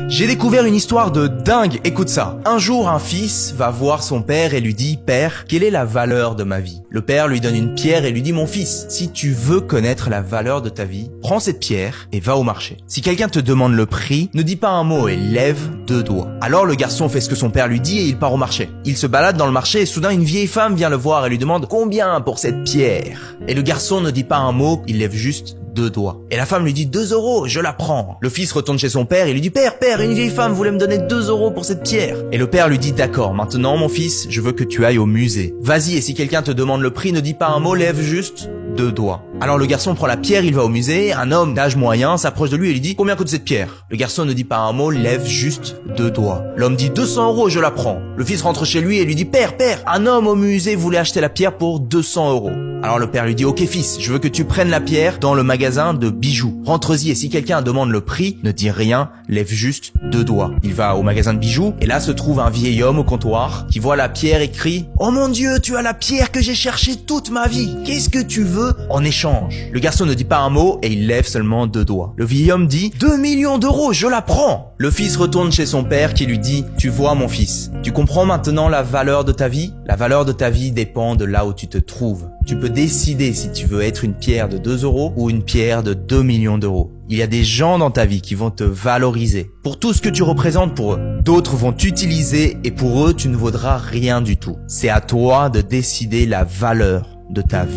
J'ai découvert une histoire de dingue, écoute ça. Un jour, un fils va voir son père et lui dit « Père, quelle est la valeur de ma vie ?» Le père lui donne une pierre et lui dit « Mon fils, si tu veux connaître la valeur de ta vie, prends cette pierre et va au marché. Si quelqu'un te demande le prix, ne dis pas un mot et lève 2 doigts. » Alors le garçon fait ce que son père lui dit et il part au marché. Il se balade dans le marché et soudain une vieille femme vient le voir et lui demande « Combien pour cette pierre ?» Et le garçon ne dit pas un mot, il lève juste 2 doigts. Et la femme lui dit 2 €, je la prends. Le fils retourne chez son père et lui dit Père, une vieille femme voulait me donner 2 € pour cette pierre. Et le père lui dit d'accord, maintenant mon fils, je veux que tu ailles au musée. Vas-y et si quelqu'un te demande le prix, ne dis pas un mot, lève juste 2 doigts. Alors le garçon prend la pierre, il va au musée, un homme d'âge moyen s'approche de lui et lui dit combien coûte cette pierre? Le garçon ne dit pas un mot, lève juste 2 doigts. L'homme dit 200 €, je la prends. Le fils rentre chez lui et lui dit Père, un homme au musée voulait acheter la pierre pour 200 €. Alors le père lui dit ok fils, je veux que tu prennes la pierre dans le magasin de bijoux. Rentre-y et si quelqu'un demande le prix, ne dis rien, lève juste 2 doigts. Il va au magasin de bijoux et là se trouve un vieil homme au comptoir qui voit la pierre et crie oh mon Dieu, tu as la pierre que j'ai cherchée toute ma vie. Qu'est-ce que tu veux en échange? Le garçon ne dit pas un mot et il lève seulement 2 doigts. Le vieil homme dit 2 millions d'euros, je la prends. Le fils retourne chez son père qui lui dit tu vois mon fils, tu comprends maintenant la valeur de ta vie? La valeur de ta vie dépend de là où tu te trouves. Tu peux décider si tu veux être une pierre de 2 € ou une pierre de 2 millions d'euros. Il y a des gens dans ta vie qui vont te valoriser pour tout ce que tu représentes pour eux. D'autres vont t'utiliser et pour eux, tu ne vaudras rien du tout. C'est à toi de décider la valeur de ta vie.